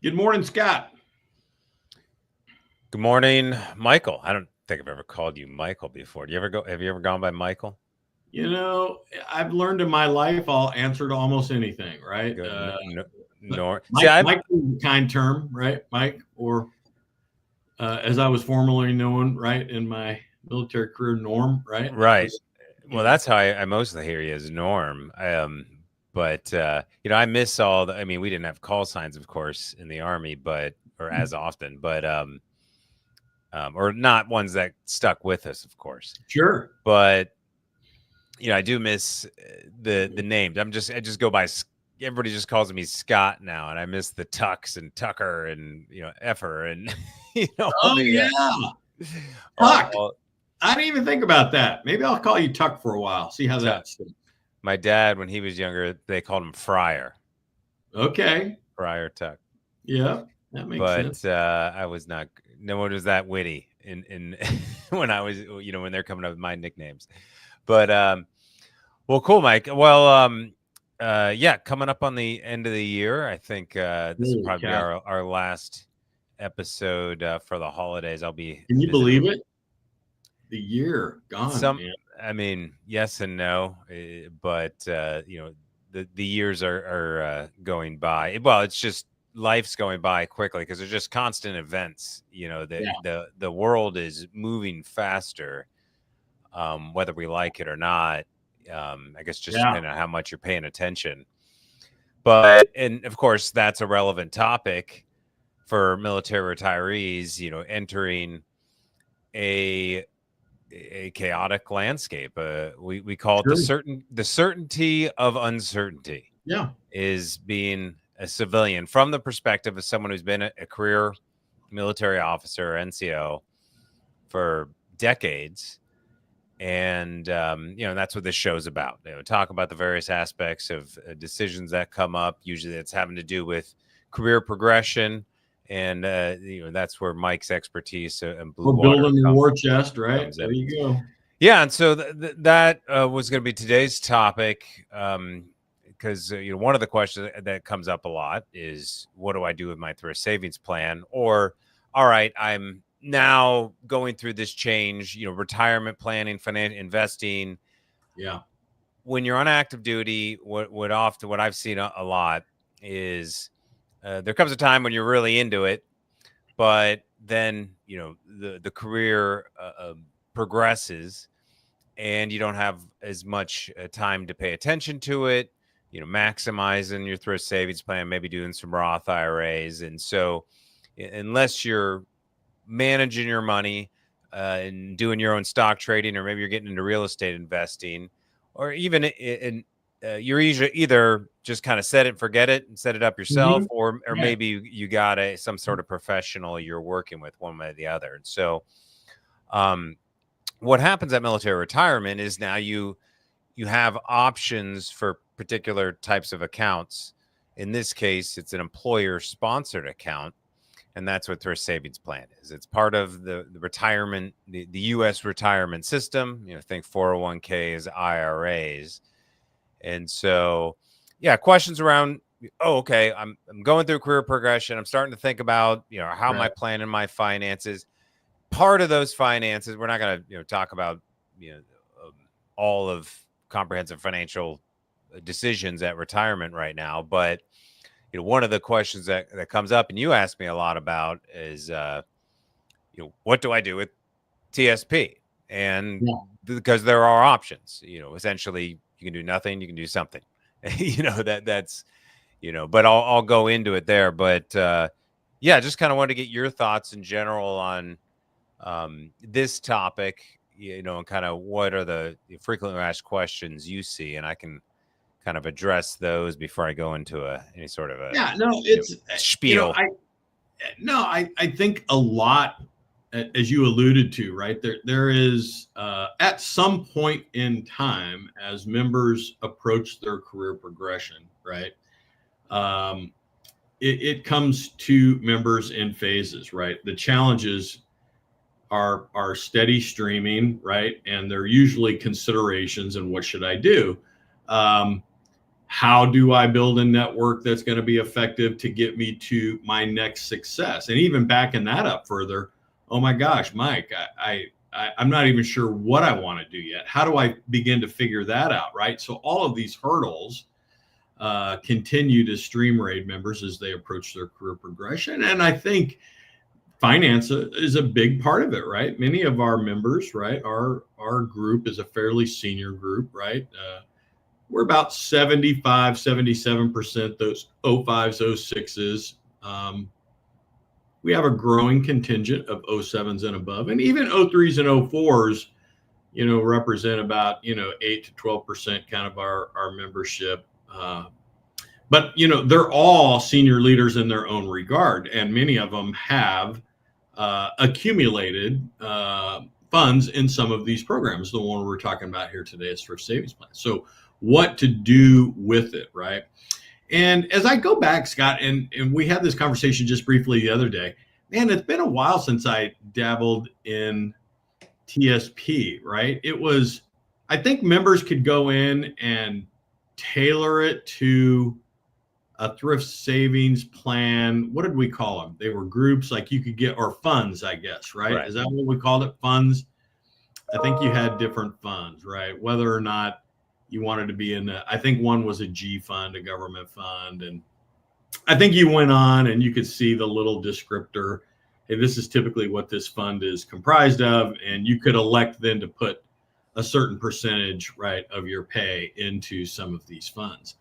Good morning, Scott. Good morning, Michael. I don't think I've ever called you Michael before. Have you ever gone by Michael? You know, I've learned in my life I'll answer to almost anything, right? Good. But Nor. See, Mike, Mike is a kind term, right? Mike, or as I was formerly known, right, in my military career, Norm, right? That right. was, Well, that's how I mostly hear you as Norm. But I miss all the. I mean, we didn't have call signs, of course, in the Army, or as often, or not ones that stuck with us, of course. sure. But I do miss the names. I just go by. Everybody just calls me Scott now, and I miss the Tux and Tucker and Effer and all Oh the yeah, Tuck. all I didn't even think about that. Maybe I'll call you Tuck for a while. See how Tuck. that's. My dad, when he was younger, they called him Friar. Okay. Friar Tuck. Yeah, that makes sense. But I was not. No one was that witty in when I was when they're coming up with my nicknames. But well, cool, Mike. Well, yeah, coming up on the end of the year, I think this will Holy probably be cow. our last episode for the holidays. I'll be Can you visiting believe it? The year gone, some. man. I mean, yes and no, but the years are going by. Well, it's just life's going by quickly because there's just constant events. Yeah. The world is moving faster, whether we like it or not. I guess just Yeah. depending on how much you're paying attention. But and of course that's a relevant topic for military retirees, entering a chaotic landscape. We call it Sure. the certainty of uncertainty Yeah. is being a civilian from the perspective of someone who's been a career military officer, NCO, for decades. And that's what this show's about. Talk about the various aspects of decisions that come up. Usually that's having to do with career progression, and that's where Mike's expertise and Blue We're Water building the war chest, right? comes There in. you go. Yeah, and so that was going to be today's topic, because one of the questions that comes up a lot is, what do I do with my thrift savings plan? Or, all right, I'm now going through this change, retirement planning, financial investing. Yeah. When you're on active duty, what I've seen a lot is there comes a time when you're really into it, but then the career progresses and you don't have as much time to pay attention to it, maximizing your thrift savings plan, maybe doing some Roth IRAs. And so unless you're managing your money and doing your own stock trading, or maybe you're getting into real estate investing, or even you're either just kind of set it and forget it and set it up yourself, Mhm. or Yeah. maybe you got some sort of professional you're working with, one way or the other. And so what happens at military retirement is now you have options for particular types of accounts. In this case, it's an employer sponsored account, and that's what thrift savings plan is. It's part of the retirement, the U.S. retirement system. Think 401ks, IRAs. And so, yeah, questions around, oh, okay, I'm going through career progression. I'm starting to think about, how am I Right. planning my finances? Part of those finances, we're not going to talk about um, all of comprehensive financial decisions at retirement right now, but one of the questions that comes up, and you ask me a lot about, is what do I do with TSP? And Yeah. because there are options, essentially you can do nothing, you can do something. That's but I'll go into it there. But yeah, just kind of want to get your thoughts in general on this topic, and kind of what are the frequently asked questions you see, and I can kind of address those before I go into any sort of a Yeah. No, you know, it's spiel. I think a lot, as you alluded to, right there is at some point in time as members approach their career progression, right? Um, it comes to members in phases, right? The challenges are steady streaming, right? And they're usually considerations and what should I do? Um, how do I build a network that's going to be effective to get me to my next success? And even backing that up further, oh my gosh, Mike, I'm not even sure what I want to do yet. How do I begin to figure that out, right? So all of these hurdles continue to stream raid members as they approach their career progression. And I think finance is a big part of it, right? Many of our members, right, our group is a fairly senior group, right? We're about 75, 77% those 05s, 06s. We have a growing contingent of 07s and above, and even 03s and 04s, represent about, 8 to 12% kind of our membership. But, they're all senior leaders in their own regard, and many of them have accumulated funds in some of these programs. The one we're talking about here today is thrift savings plan. So what to do with it, right? And as I go back, Scott, and we had this conversation just briefly the other day, man, it's been a while since I dabbled in TSP, right? I think members could go in and tailor it to a thrift savings plan. What did we call them? They were groups like you could get, or funds, I guess, right? Is that what we called it? Funds? I think you had different funds, right? Whether or not you wanted to be I think one was a G fund, a government fund. And I think you went on and you could see the little descriptor. Hey, this is typically what this fund is comprised of. And you could elect then to put a certain percentage, right, of your pay into some of these funds.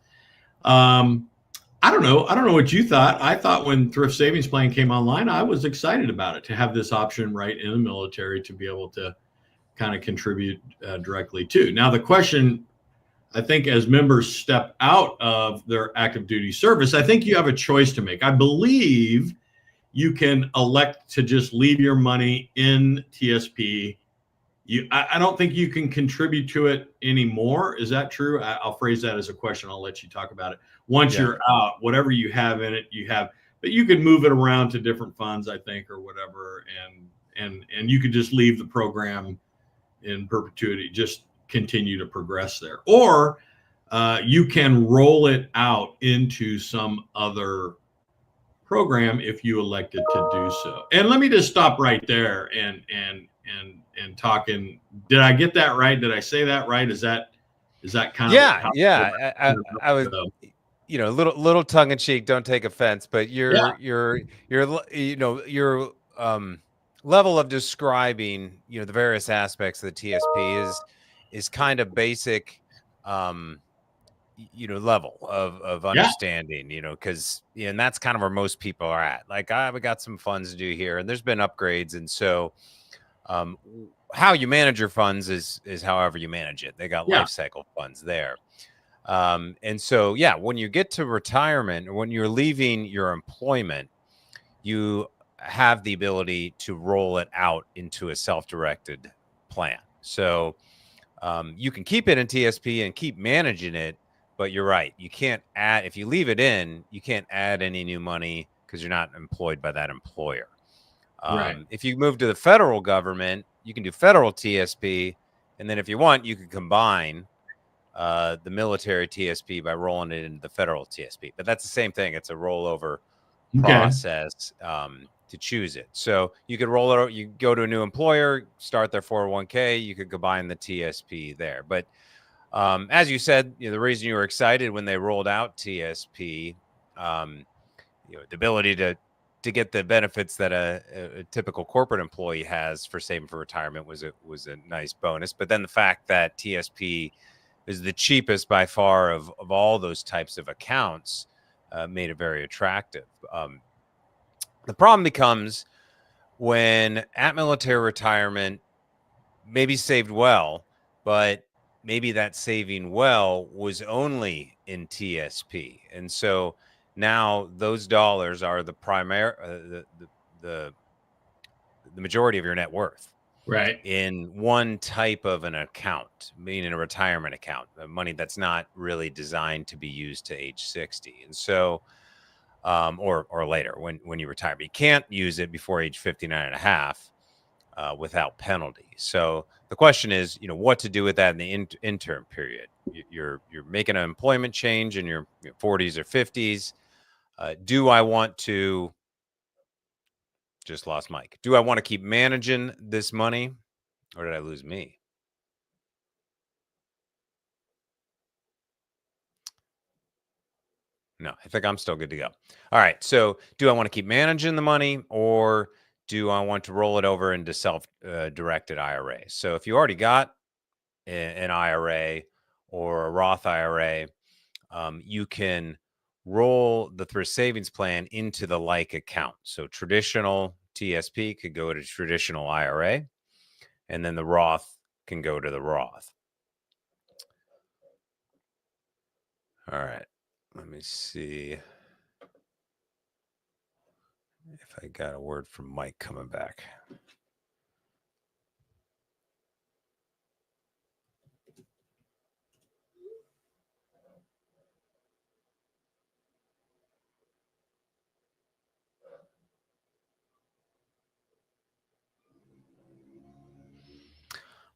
I don't know what you thought. I thought when Thrift Savings Plan came online, I was excited about it, to have this option right in the military to be able to kind of contribute directly to. Now, the question, I think, as members step out of their active duty service, I think you have a choice to make. I believe you can elect to just leave your money in TSP. I don't think you can contribute to it anymore. Is that true? I'll phrase that as a question. I'll let you talk about it. Once you're out, whatever you have in it, you have, but you can move it around to different funds, I think, or whatever. And you could just leave the program in perpetuity, just continue to progress there. Or you can roll it out into some other program if you elected to do so. And let me just stop right there and talking. Did I get that right? Did I say that right? Is that kind of I was little tongue in cheek, don't take offense, but your level of describing the various aspects of the TSP is kind of basic level of understanding, because and that's kind of where most people are at. Like, we got some funds to do here, and there's been upgrades, and so how you manage your funds is however you manage it. They got life cycle funds there. And so, when you get to retirement, or when you're leaving your employment, you have the ability to roll it out into a self-directed plan. So you can keep it in TSP and keep managing it, but you're right. You can't add, if you leave it in, you can't add any new money because you're not employed by that employer. If you move to the federal government, you can do federal TSP. And then if you want, you can combine the military TSP by rolling it into the federal TSP. But that's the same thing. It's a rollover process to choose it. So you could roll it out. You go to a new employer, start their 401k. You could combine the TSP there. But as you said, the reason you were excited when they rolled out TSP, the ability to get the benefits that a typical corporate employee has for saving for retirement was a nice bonus. But then the fact that TSP is the cheapest by far of all those types of accounts made it very attractive. The problem becomes when at military retirement, maybe saved well, but maybe that saving well was only in TSP. And so now those dollars are the primary, the majority of your net worth, right, in one type of an account, meaning a retirement account, money that's not really designed to be used to age 60. And so, or later when you retire, but you can't use it before age 59 and a half. without penalty. So the question is, what to do with that in the interim period. You're making an employment change in your 40s or 50s. Do I want to? Just lost Mike. Do I want to keep managing this money, or did I lose me? No, I think I'm still good to go. All right. So do I want to keep managing the money, or do I want to roll it over into self-directed IRA? So if you already got an IRA or a Roth IRA, you can roll the thrift savings plan into the like account. So traditional TSP could go to traditional IRA, and then the Roth can go to the Roth. All right. Let me see if I got a word from Mike coming back.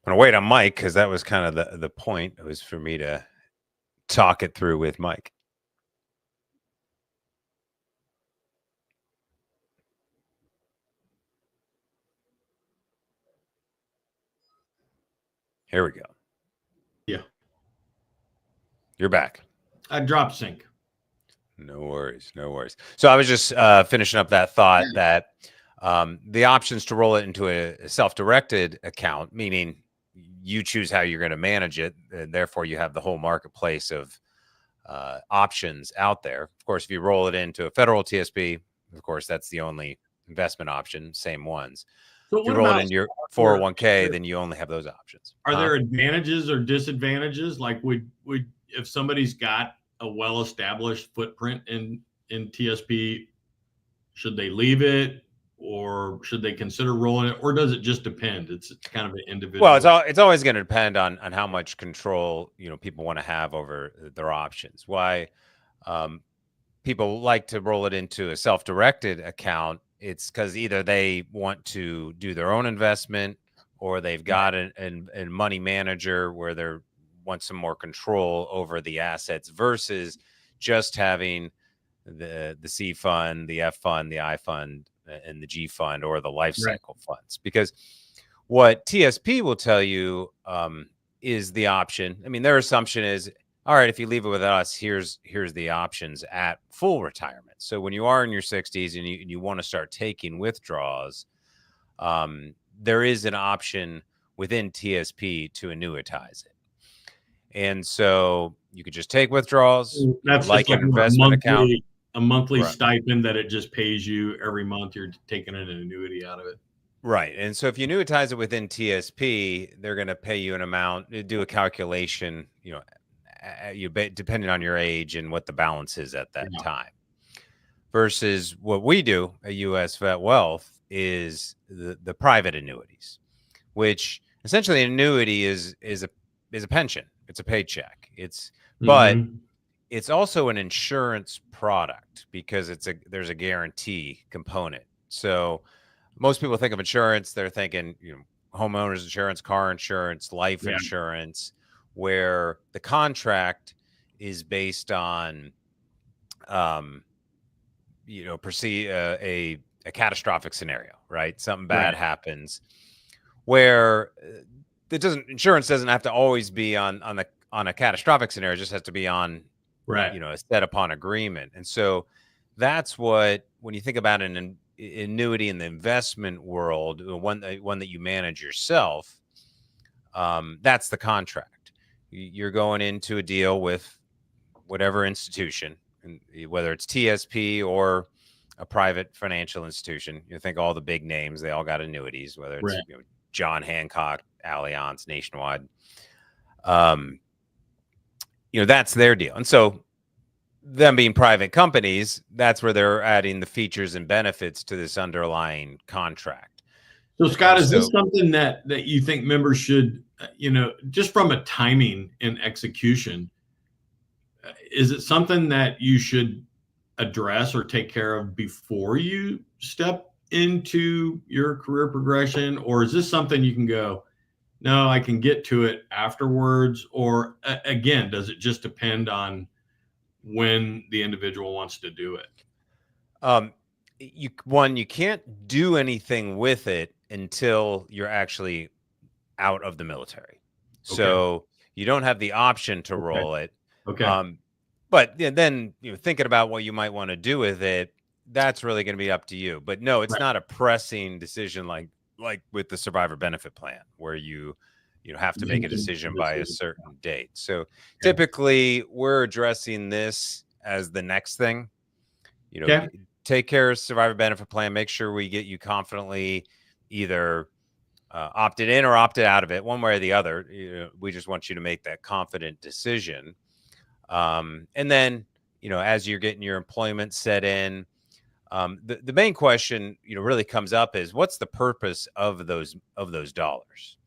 I'm going to wait on Mike because that was kind of the point. It was for me to talk it through with Mike. Here we go. Yeah. You're back. I dropped sync. No worries. No worries. So I was just finishing up that thought that the options to roll it into a self-directed account, meaning you choose how you're going to manage it, and therefore you have the whole marketplace of options out there. Of course, if you roll it into a federal TSP, of course, that's the only investment option, same ones. So if you roll it into your 401k, then you only have those options. Are there advantages or disadvantages? Like would if somebody's got a well-established footprint in TSP, should they leave it or should they consider rolling it, or does it just depend? It's kind of an individual. Well, it's always going to depend on how much control people want to have over their options. Why people like to roll it into a self-directed account, it's because either they want to do their own investment or they've got a money manager where they want some more control over the assets versus just having the C fund, the F fund, the I fund, and the G fund or the life cycle funds. Because what TSP will tell you is the option. I mean, their assumption is, all right, if you leave it with us, here's the options at full retirement. So when you are in your 60s and you want to start taking withdrawals, there is an option within TSP to annuitize it. And so you could just take withdrawals. That's like an investment account. A monthly stipend that it just pays you every month. You're taking an annuity out of it. Right. And so if you annuitize it within TSP, they're going to pay you an amount, do a calculation, depending on your age and what the balance is at that time. Versus what we do at US VetWealth is the private annuities, which essentially an annuity is a pension. It's a paycheck. But it's also an insurance product because there's a guarantee component. So most people think of insurance, they're thinking, homeowners insurance, car insurance, life insurance, where the contract is based on, a catastrophic scenario, right? Something bad happens where insurance doesn't have to always be on a catastrophic scenario. It just has to be on, a set upon agreement. And so that's when you think about an annuity in the investment world, one that you manage yourself, that's the contract. You're going into a deal with whatever institution, whether it's TSP or a private financial institution. You think all the big names, they all got annuities, whether it's John Hancock, Allianz, Nationwide. That's their deal. And so them being private companies, that's where they're adding the features and benefits to this underlying contract. So Scott, is this something that you think members should, just from a timing and execution, is it something that you should address or take care of before you step into your career progression, or is this something you can go, no, I can get to it afterwards? Or again, does it just depend on when the individual wants to do it? You can't do anything with it until you're actually out of the military. Okay. So you don't have the option to Okay. roll it. Okay. But then thinking about what you might want to do with it, that's really going to be up to you. But no, it's Right. not a pressing decision like with the survivor benefit plan where you have to make a decision by a certain date. So typically we're addressing this as the next thing. Okay. Take care of survivor benefit plan, make sure we get you confidently either opted in or opted out of it, one way or the other. We just want you to make that confident decision. And then, as you're getting your employment set in, the main question, really comes up is what's the purpose of those dollars?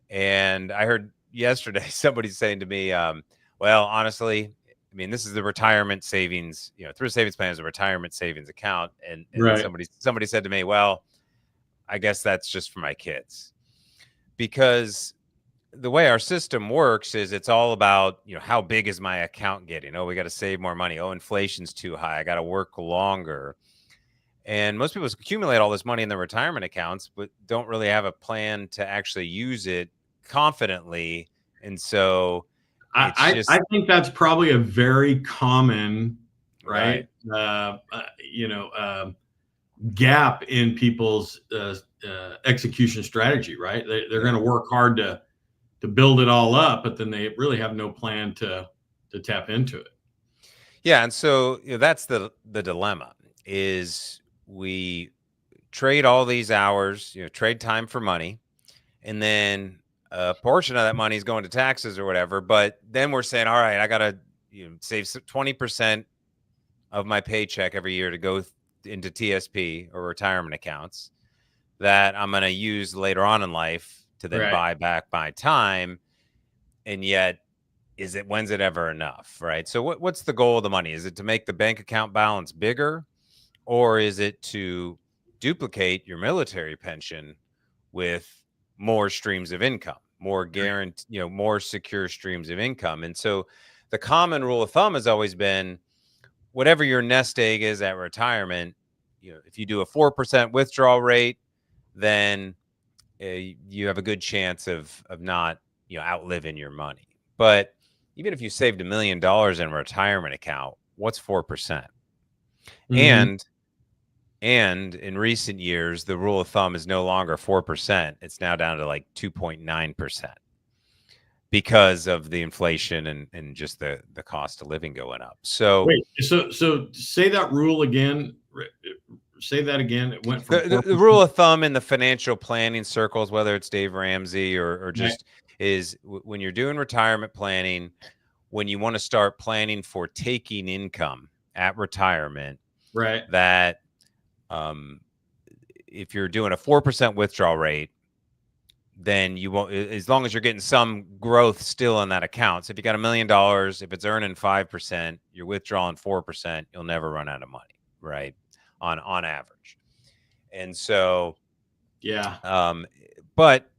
And I heard yesterday somebody saying to me, well, honestly, I mean, this is the retirement savings, through savings plan is a retirement savings account. And Right. somebody said to me, well, I guess that's just for my kids, because the way our system works is it's all about, how big is my account getting? Oh, we got to save more money. Oh, inflation's too high. I got to work longer. And most people accumulate all this money in their retirement accounts, but don't really have a plan to actually use it confidently. And so I think that's probably a very common, right? Gap in people's execution strategy, right? They're going to work hard to build it all up, but then they really have no plan to tap into it. Yeah, and so that's the dilemma. Is we trade all these hours, trade time for money, and then a portion of that money is going to taxes or whatever. But then we're saying, all right, I got to save 20% of my paycheck every year to go into TSP or retirement accounts that I'm going to use later on in life to then buy back my time. And yet, when's it ever enough, right? So what's the goal of the money? Is it to make the bank account balance bigger, or is it to duplicate your military pension with more streams of income, more guaranteed, more secure streams of income? And so the common rule of thumb has always been whatever your nest egg is at retirement, if you do a 4% withdrawal rate, then you have a good chance of not, outliving your money. But even if you saved $1 million in a retirement account, what's 4%? Mm-hmm. And in recent years, the rule of thumb is no longer 4%. It's now down to like 2.9% because of the inflation and just the cost of living going up. So wait, so say that rule again. Say that again. It went from the rule of thumb in the financial planning circles, whether it's Dave Ramsey or just is when you're doing retirement planning, when you want to start planning for taking income at retirement, right? That if you're doing a 4% withdrawal rate, then you won't, as long as you're getting some growth still in that account. So if you got $1 million, if it's earning 5%, you're withdrawing 4%, you'll never run out of money, right? On average. And so, but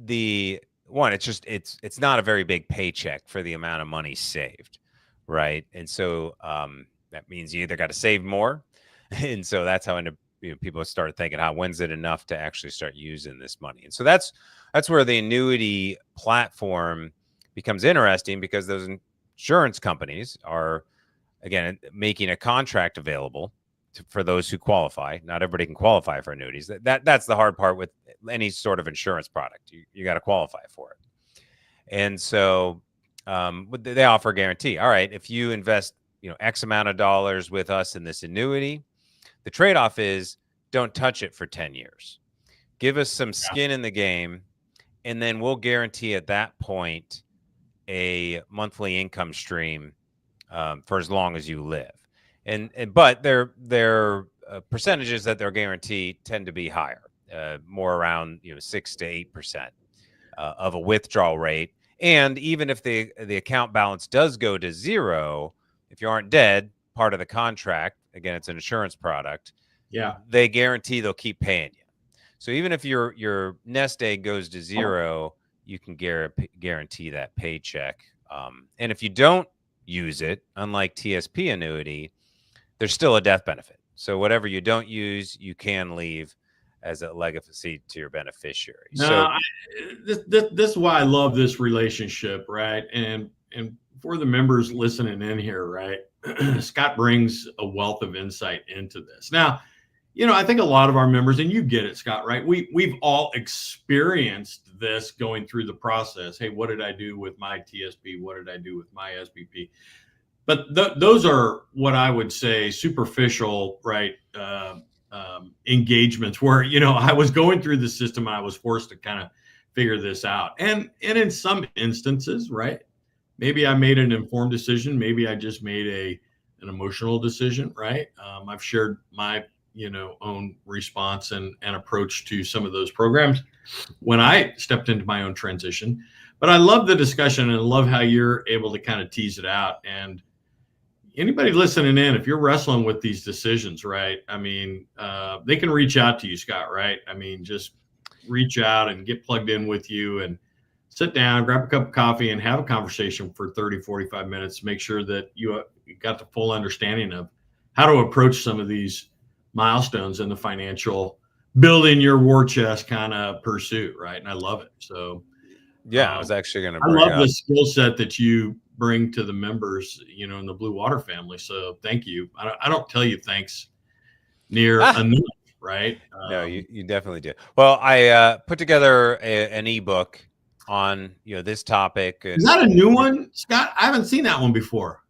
it's not a very big paycheck for the amount of money saved, right? And so that means you either got to save more, and so that's how people start thinking, when's it enough to actually start using this money? And so that's where the annuity platform becomes interesting, because those insurance companies are, again, making a contract available for those who qualify. Not everybody can qualify for annuities. That's the hard part with any sort of insurance product. You got to qualify for it. And so they offer a guarantee. All right, if you invest X amount of dollars with us in this annuity, the trade-off is don't touch it for 10 years. Give us some skin in the game, and then we'll guarantee at that point a monthly income stream for as long as you live. But their percentages that they're guaranteed tend to be higher, more around 6 to 8% of a withdrawal rate. And even if the account balance does go to zero, if you aren't dead, part of the contract, again, it's an insurance product, Yeah. they guarantee they'll keep paying you. So even if your nest egg goes to zero, you can guarantee that paycheck. And if you don't use it, unlike TSP annuity, there's still a death benefit. So whatever you don't use, you can leave as a legacy to your beneficiary. No, So this is why I love this relationship, right? And for the members listening in here, right? Scott brings a wealth of insight into this. Now, I think a lot of our members, and you get it, Scott, right? We've all experienced this going through the process. Hey, what did I do with my TSP? What did I do with my SPP? But those are what I would say superficial, right? Engagements where, I was going through the system and I was forced to kind of figure this out. And in some instances, right? Maybe I made an informed decision. Maybe I just made an emotional decision, right? I've shared my own response and approach to some of those programs when I stepped into my own transition. But I love the discussion and love how you're able to kind of tease it out. And anybody listening in, if you're wrestling with these decisions, right? I mean, they can reach out to you, Scott, right? I mean, just reach out and get plugged in with you and sit down, grab a cup of coffee and have a conversation for 30, 45 minutes. Make sure that you got the full understanding of how to approach some of these milestones in the financial building your war chest kind of pursuit, right? And I love it. So yeah, I was actually going to I love the skill set that you bring to the members, in the Blue Water family. So thank you. I don't tell you thanks near enough, right? No, you definitely do. Well, I put together an ebook on this topic. And, is that a new one, Scott? I haven't seen that one before.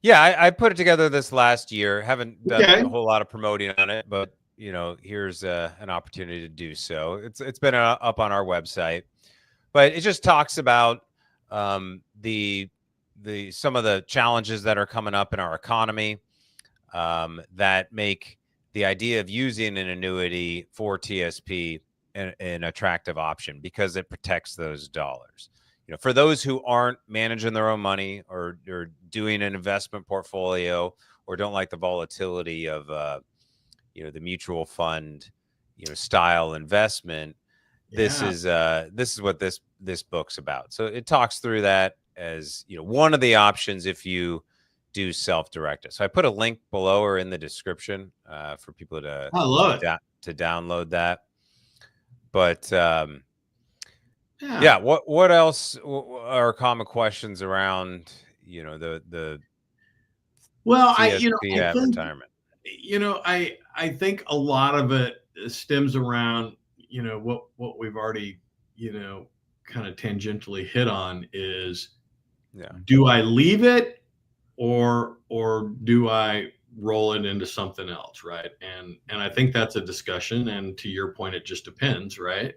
Yeah, I put it together this last year. Haven't done a whole lot of promoting on it, but here's an opportunity to do so. It's been up on our website, but it just talks about the some of the challenges that are coming up in our economy that make the idea of using an annuity for TSP an attractive option because it protects those dollars. For those who aren't managing their own money or doing an investment portfolio or don't like the volatility of the mutual fund style investment, this is what this book's about. So it talks through that as one of the options if you do self-directed. So I put a link below or in the description for people to download that. But yeah, what else are common questions around the well TSP I think, retirement? I think a lot of it stems around what we've already kind of tangentially hit on is do I leave it or do I roll it into something else, right? And I think that's a discussion, and to your point, it just depends, right?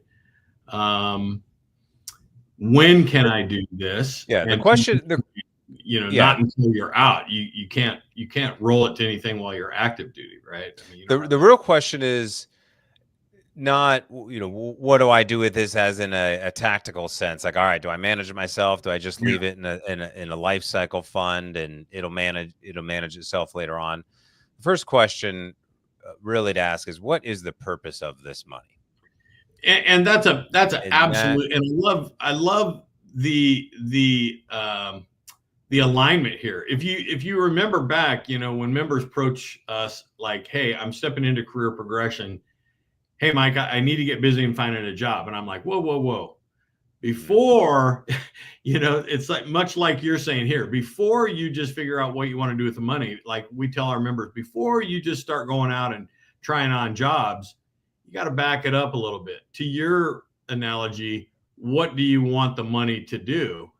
When can I do this? Yeah, the question, not until you're out. You can't roll it to anything while you're active duty, right? I mean, the real question is not what do I do with this as in a tactical sense? Like, all right, do I manage it myself? Do I just leave it in a life cycle fund and it'll manage itself later on? The first question really to ask is, what is the purpose of this money? And that's an absolute. And I love the alignment here. If you remember back, when members approach us like, hey, I'm stepping into career progression. Hey, Mike, I need to get busy and finding a job. And I'm like, whoa. Before, it's like much like you're saying here, before you just figure out what you want to do with the money, like we tell our members, before you just start going out and trying on jobs, you got to back it up a little bit. To your analogy, what do you want the money to do,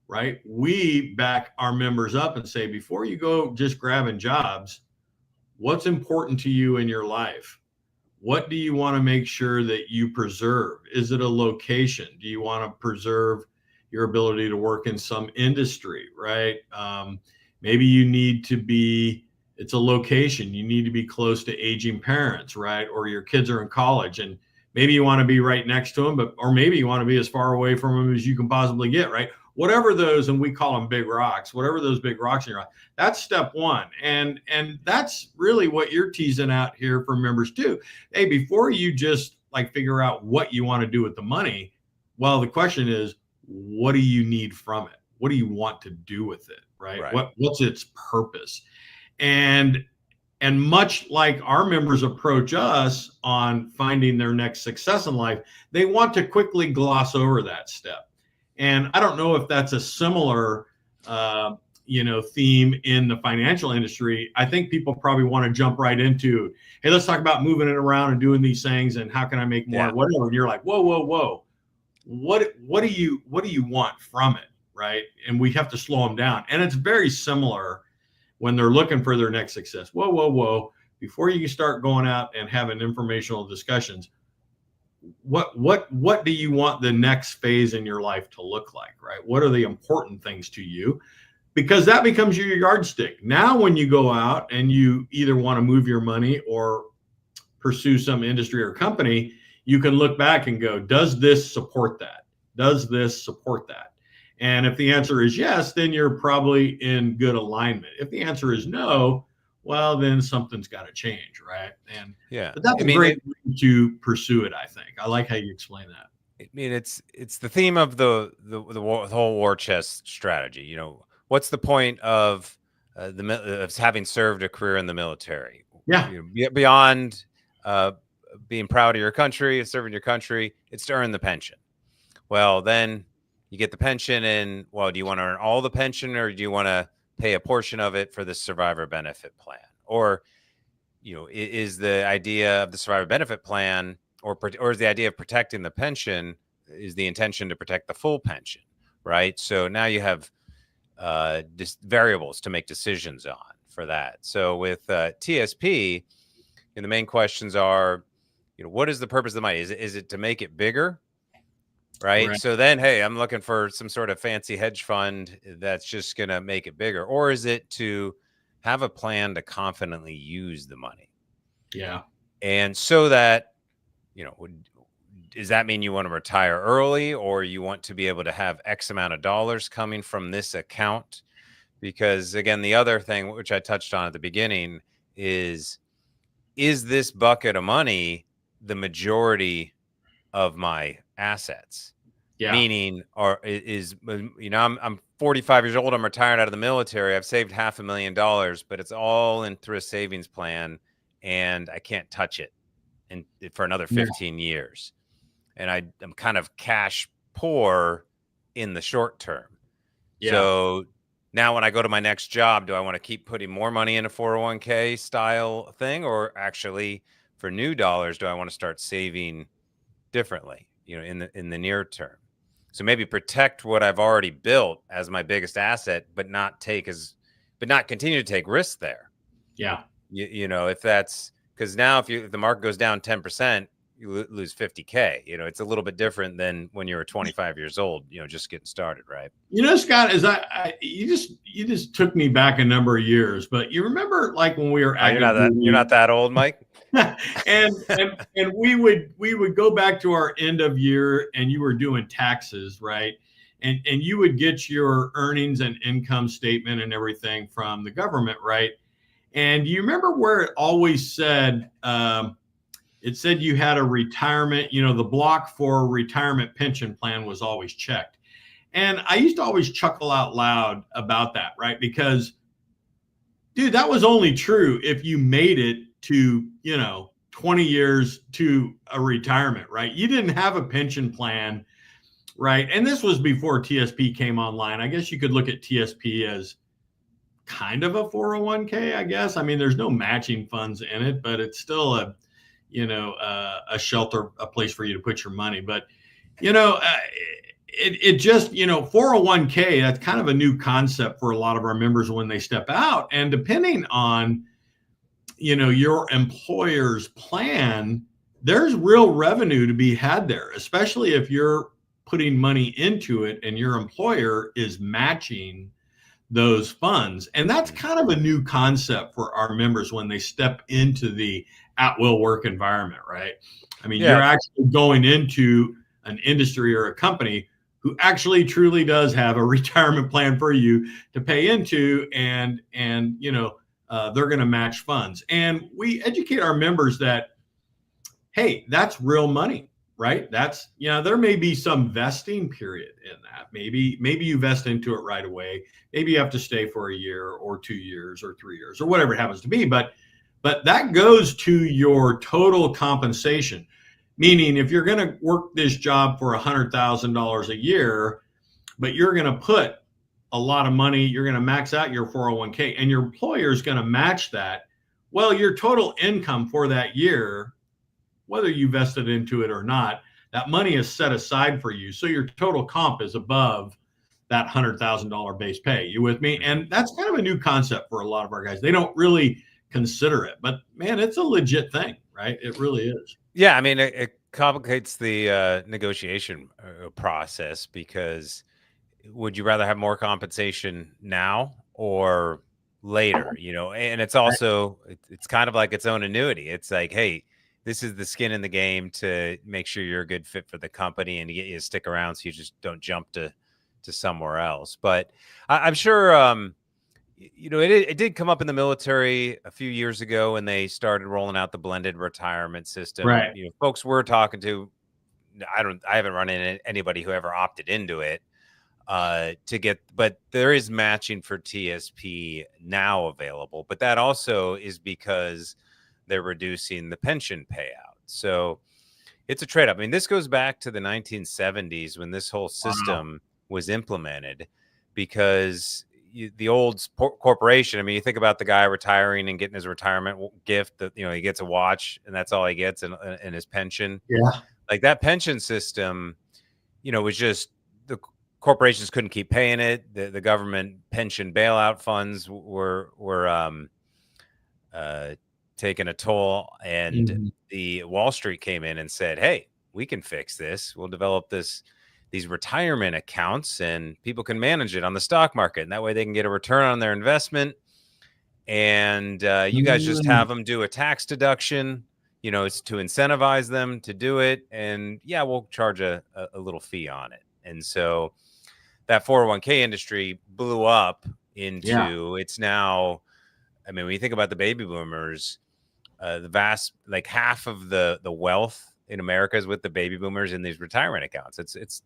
right? We back our members up and say, before you go just grabbing jobs, what's important to you in your life? What do you want to make sure that you preserve? Is it a location? Do you want to preserve your ability to work in some industry, right? Maybe you need to be, it's a location. You need to be close to aging parents, right? Or your kids are in college and maybe you want to be right next to them, or maybe you want to be as far away from them as you can possibly get, right? whatever those, and we call them big rocks, whatever those big rocks in your life, that's step one. And that's really what you're teasing out here for members too. Hey, before you just like figure out what you want to do with the money, well, the question is, what do you need from it? What do you want to do with it? Right? What's its purpose? And much like our members approach us on finding their next success in life, they want to quickly gloss over that step. And I don't know if that's a similar, theme in the financial industry. I think people probably want to jump right into, hey, let's talk about moving it around and doing these things, and how can I make more, whatever. And you're like, whoa, what do you want from it, right? And we have to slow them down. And it's very similar when they're looking for their next success. Whoa. Before you start going out and having informational discussions, what do you want the next phase in your life to look like, right? What are the important things to you? Because that becomes your yardstick. Now, when you go out and you either want to move your money or pursue some industry or company, you can look back and go, does this support that? Does this support that? And if the answer is yes, then you're probably in good alignment. If the answer is no, well, then something's got to change, right? And but that's a great way to pursue it, I think. I like how you explain that. I mean, it's the theme of the whole war chest strategy. What's the point of of having served a career in the military? Yeah. Beyond being proud of your country, serving your country, it's to earn the pension. Well, then you get the pension, and do you want to earn all the pension, or do you want to pay a portion of it for the survivor benefit plan? Or, is the idea of the survivor benefit plan, or is the idea of protecting the pension, is the intention to protect the full pension, right? So now you have variables to make decisions on for that. So with TSP, the main questions are, what is the purpose of the money? Is it to make it bigger? Right. So then, hey, I'm looking for some sort of fancy hedge fund that's just going to make it bigger. Or is it to have a plan to confidently use the money? Yeah. And so that, does that mean you want to retire early, or you want to be able to have X amount of dollars coming from this account? Because again, the other thing, which I touched on at the beginning, is this bucket of money the majority of my assets? Meaning, I'm 45 years old, I'm retired out of the military, I've saved $500,000, but it's all in through a savings plan, and I can't touch it for another 15 years. And I'm kind of cash poor in the short term. So now when I go to my next job, do I want to keep putting more money in a 401k style thing, or actually for new dollars, do I want to start saving differently, in the near term? So maybe protect what I've already built as my biggest asset, but not continue to take risks there. Yeah. If that's, because now if the market goes down 10%, you lose 50K. It's a little bit different than when you were 25 years old, just getting started, right? Scott, you just took me back a number of years, but you remember like when we were you're not that old, Mike. and we would go back to our end of year, and you were doing taxes, right? And you would get your earnings and income statement and everything from the government, right? And you remember where it always said, it said you had a retirement, the block for retirement pension plan was always checked. And I used to always chuckle out loud about that, right? Because, dude, that was only true if you made it to, 20 years to a retirement, right? You didn't have a pension plan, right? And this was before TSP came online. I guess you could look at TSP as kind of a 401k, I guess. I mean, there's no matching funds in it, but it's still a shelter, a place for you to put your money. But, it just, 401k, that's kind of a new concept for a lot of our members when they step out. And depending on, your employer's plan, there's real revenue to be had there, especially if you're putting money into it and your employer is matching those funds. And that's kind of a new concept for our members when they step into the at-will work environment, right? I mean, you're actually going into an industry or a company who actually truly does have a retirement plan for you to pay into, and they're going to match funds. And we educate our members that, hey, that's real money, right? That's, there may be some vesting period in that. Maybe you vest into it right away. Maybe you have to stay for a year or 2 years or 3 years or whatever it happens to be. But that goes to your total compensation. Meaning, if you're going to work this job for $100,000 a year, but you're going to put a lot of money, you're going to max out your 401k, and your employer is going to match that. Well, your total income for that year, whether you vested into it or not, that money is set aside for you. So your total comp is above that $100,000 base pay. You with me? And that's kind of a new concept for a lot of our guys. They don't really consider it, but man, it's a legit thing, right? It really is. Yeah, I mean, it complicates the negotiation process, because would you rather have more compensation now or later? And it's also, it's kind of like its own annuity. It's like, hey, this is the skin in the game to make sure you're a good fit for the company and to get you to stick around so you just don't jump to somewhere else. But I'm sure, it did come up in the military a few years ago when they started rolling out the blended retirement system. Right. Folks we're talking to, I haven't run into anybody who ever opted into it but there is matching for TSP now available. But that also is because they're reducing the pension payout. So it's a trade-off. I mean, this goes back to the 1970s when this whole system was implemented, because the old corporation, I mean, you think about the guy retiring and getting his retirement gift that, he gets a watch and that's all he gets in his pension. Yeah. Like that pension system, was just, the corporations couldn't keep paying it. The government pension bailout funds were taking a toll, and the Wall Street came in and said, hey, we can fix this. We'll develop these retirement accounts, and people can manage it on the stock market, and that way they can get a return on their investment. And you guys just have them do a tax deduction. It's to incentivize them to do it, and yeah, we'll charge a little fee on it. And so that 401k industry blew up into it's now, I mean, when you think about the baby boomers, the vast, like half of the wealth in America is with the baby boomers in these retirement accounts. It's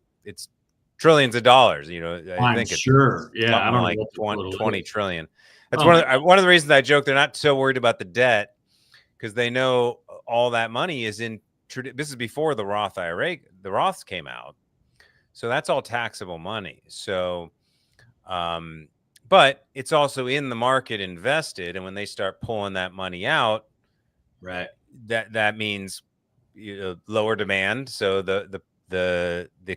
trillions of dollars. I think it's sure. Yeah, I don't like know 20 trillion. That's one of the reasons I joke they're not so worried about the debt, because they know all that money is in. This is before the Roth IRA, the Roths came out, so that's all taxable money. So, but it's also in the market invested, and when they start pulling that money out, right, that means lower demand, so the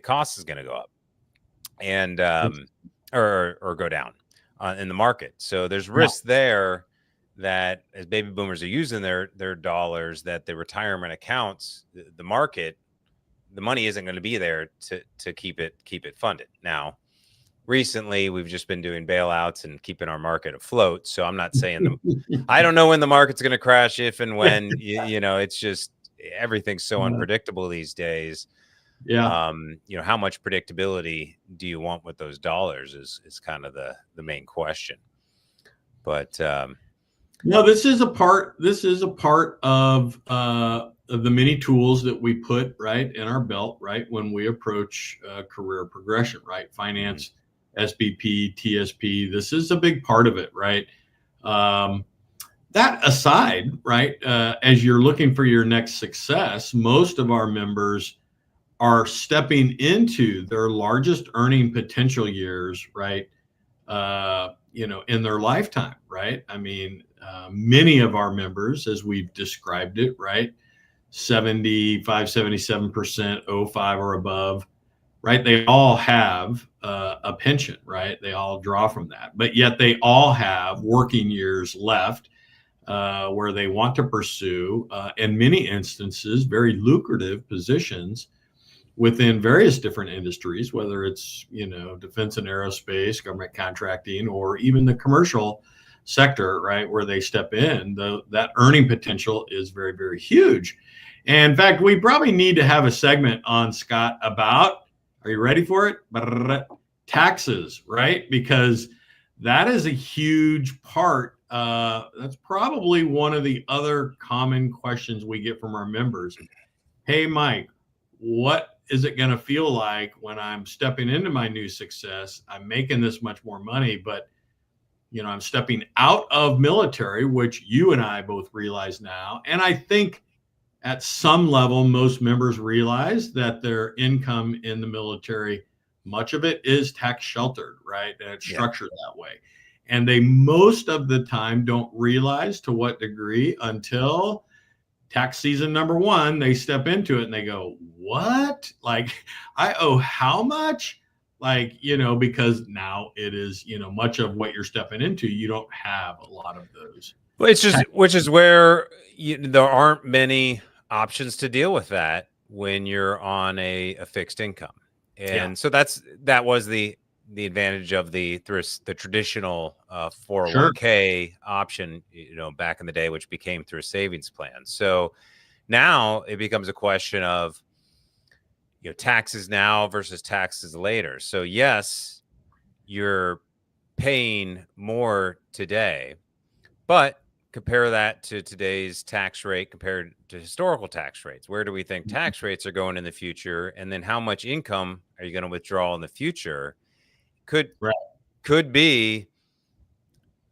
cost is going to go up, and or go down in the market. So there's risk there that as baby boomers are using their dollars, that the retirement accounts, the market, the money isn't going to be there to keep it funded. Now, recently we've just been doing bailouts and keeping our market afloat. So I'm not saying I don't know when the market's going to crash, if and when. It's just everything's so unpredictable these days. Yeah. How much predictability do you want with those dollars is kind of the main question. But no, this is a part of the many tools that we put right in our belt, right, when we approach career progression, right? Finance, SBP, TSP. This is a big part of it, right? That aside, right, as you're looking for your next success, most of our members are stepping into their largest earning potential years, right? In their lifetime, right? I mean, many of our members, as we've described it, right, 77% 05 or above, right? They all have a pension, right? They all draw from that, but yet they all have working years left where they want to pursue, in many instances, very lucrative positions within various different industries, whether it's, defense and aerospace, government contracting, or even the commercial sector, right, where they step in. That earning potential is very, very huge. And in fact, we probably need to have a segment on, Scott, about Are you ready for it? Taxes, right? Because that is a huge part. That's probably one of the other common questions we get from our members. Hey, Mike, what is it going to feel like when I'm stepping into my new success? I'm making this much more money, but I'm stepping out of military, which you and I both realize now. And I think at some level, most members realize that their income in the military, much of it is tax sheltered, right? And it's structured that way. And they most of the time don't realize to what degree until tax season number one, they step into it and they go, what? Like, I owe how much? Like, because now it is, much of what you're stepping into, you don't have a lot of those. Well, it's just, which is where there aren't many options to deal with that when you're on a fixed income. And so that was the advantage of the traditional 401k option, back in the day, which became through a savings plan. So now it becomes a question of, taxes now versus taxes later. So yes, you're paying more today, but compare that to today's tax rate compared to historical tax rates. Where do we think tax rates are going in the future? And then how much income are you going to withdraw in the future? Could be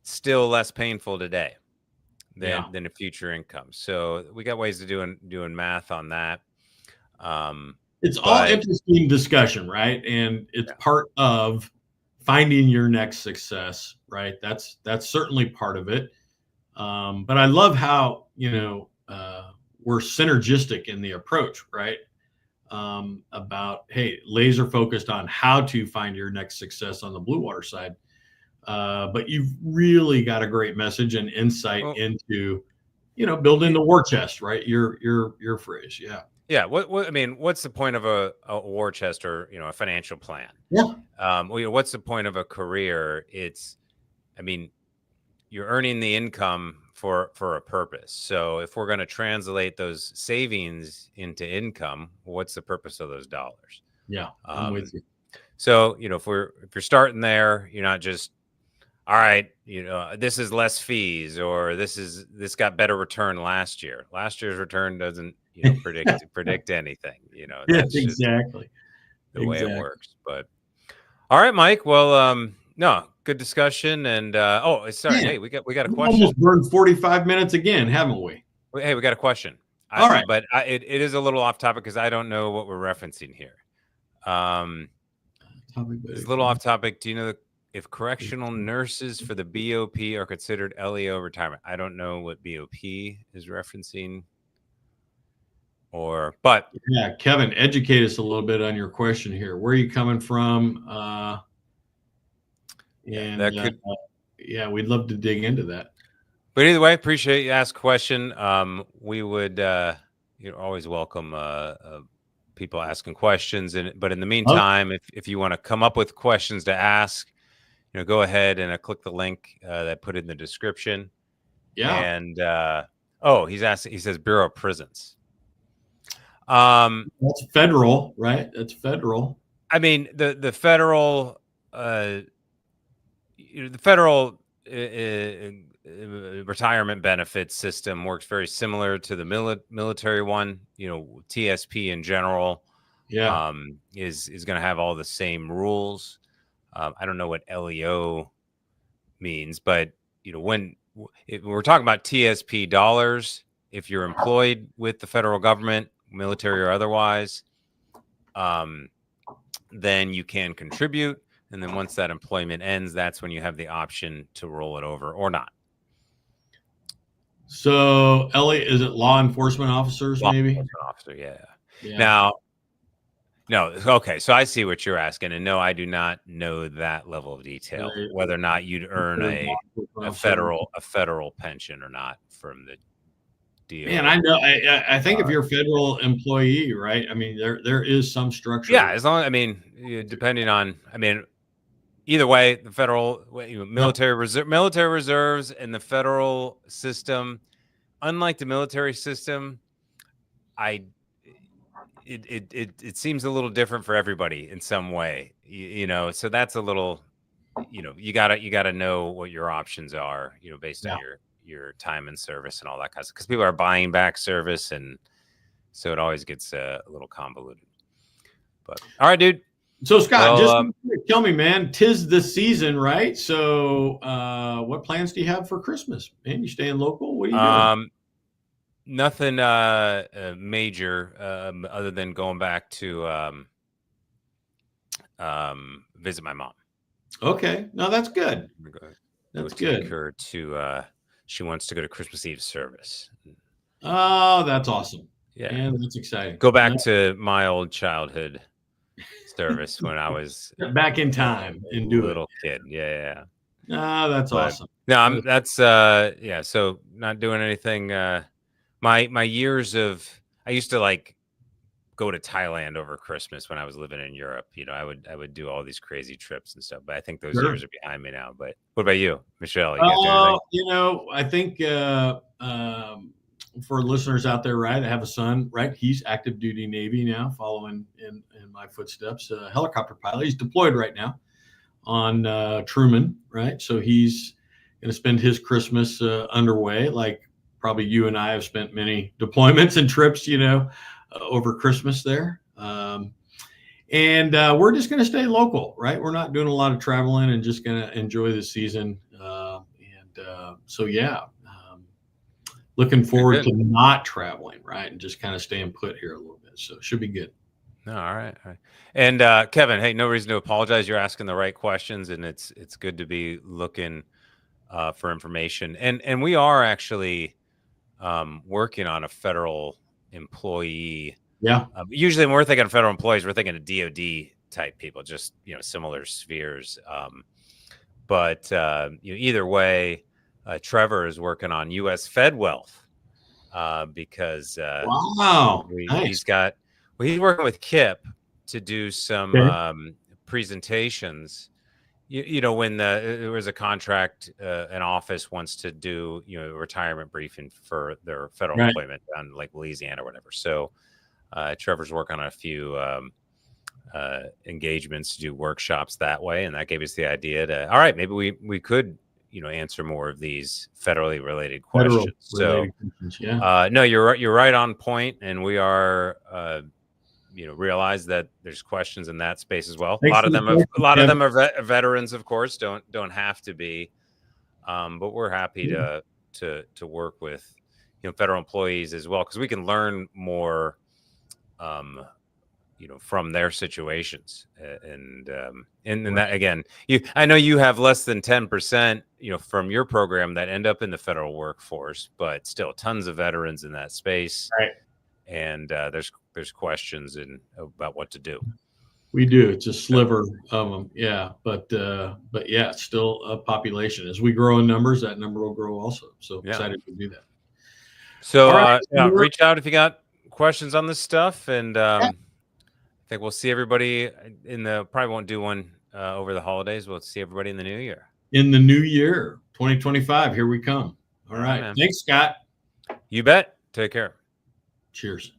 still less painful today than a future income. So we got ways of doing math on that. It's all interesting discussion, right? And it's part of finding your next success, right? That's certainly part of it. But I love how, we're synergistic in the approach, right? About, hey, laser focused on how to find your next success on the Blue Water side. But you've really got a great message and insight into, building the war chest, right? Your phrase. Yeah. Yeah. What I mean, what's the point of a war chest or, a financial plan? Yeah. What's the point of a career? You're earning the income for a purpose. So if we're going to translate those savings into income, what's the purpose of those dollars? Yeah, I'm with you. So, if you're starting there, you're not just, all right, this is less fees, or this got better return last year. Last year's return doesn't, predict anything, that's exactly the way it works. But all right, Mike. Well, no, good discussion. And sorry. Hey, we got a question. Almost burned 45 minutes again, haven't we? Hey, we got a question. All right, but it is a little off topic because I don't know what we're referencing here. It's a little off topic. Do you know if correctional nurses for the BOP are considered LEO retirement? I don't know what BOP is referencing. But yeah, Kevin, educate us a little bit on your question here. Where are you coming from? We'd love to dig into that. But either way, appreciate you ask a question. We would always welcome people asking questions. But in the meantime, if you want to come up with questions to ask, go ahead and click the link that I put in the description. Yeah. And he's asking. He says Bureau of Prisons. That's federal, right? That's federal. I mean, the federal, federal retirement benefits system works very similar to the military one. TSP in general, is going to have all the same rules. I don't know what LEO means, but when we're talking about TSP dollars, if you're employed with the federal government, military or otherwise, then you can contribute. And then once that employment ends, that's when you have the option to roll it over or not. So, Ellie, is it law enforcement officers, maybe? Law enforcement officer, yeah. Now, no, okay. So I see what you're asking, and no, I do not know that level of detail, whether or not you'd earn a federal pension or not from the deal. Man, I know. I think if you're a federal employee, right? I mean, there is some structure. Yeah, as long. Depending on. Either way, the federal military reserves and the federal system, unlike the military system, it seems a little different for everybody in some way, you know. So that's a little, you know, you gotta know what your options are, you know, based on your time and service and all that kind of stuff. Because people are buying back service, and so it always gets a little convoluted. But all right, dude. So Scott, Well, just tell me, man, 'tis the season, right? So what plans do you have for Christmas? Man, you staying local? What are you doing? Nothing major other than going back to visit my mom. Okay, no, that's good. That's good. Take her to she wants to go to Christmas Eve service. Oh, that's awesome. Yeah, and that's exciting. go back to my old childhood service when I was back in time and do it. Little kid. Yeah. Oh, that's awesome. No, that's yeah. So not doing anything. My years of, I used to like go to Thailand over Christmas when I was living in Europe. You know, I would do all these crazy trips and stuff. But I think those years are behind me now. But what about you, Michelle? You guys do anything? You know, I think for listeners out there, right? I have a son, right? He's active duty Navy now, following in my footsteps. Helicopter pilot. He's deployed right now on Truman, right? So he's going to spend his Christmas underway, like probably you and I have spent many deployments and trips, you know, over Christmas there. And we're just going to stay local, right? We're not doing a lot of traveling and just going to enjoy the season. So, yeah, looking forward to not traveling, right? And just kind of staying put here a little bit. So it should be good. No, all right. And Kevin, hey, no reason to apologize. You're asking the right questions, and it's good to be looking for information. And we are actually working on a federal employee. Yeah. Usually when we're thinking of federal employees, we're thinking of DOD type people, just, you know, similar spheres. But you know, either way, Trevor is working on U.S. VetWealth because wow, nice. He's working with Kip to do some presentations. You know, when there was a contract, an office wants to do, you know, a retirement briefing for their federal employment on like Louisiana or whatever. So Trevor's working on a few engagements to do workshops that way, and that gave us the idea to, all right, maybe we could, you know, answer more of these federally related questions. No, you're right on point, and we are you know, realize that there's questions in that space as well. A lot of them are veterans, of course, don't have to be, but we're happy to work with, you know, federal employees as well, because we can learn more you know, from their situations. And that, again, I know you have less than 10%, you know, from your program that end up in the federal workforce, but still tons of veterans in that space. Right. And there's questions about what to do. We do. It's a sliver of them. Yeah. But yeah, it's still a population. As we grow in numbers, that number will grow also. So excited to do that. So reach out if you got questions on this stuff. And I think we'll see everybody probably won't do one over the holidays. We'll see everybody in the new year. In the new year, 2025, here we come. All right. Thanks, Scott. You bet. Take care. Cheers.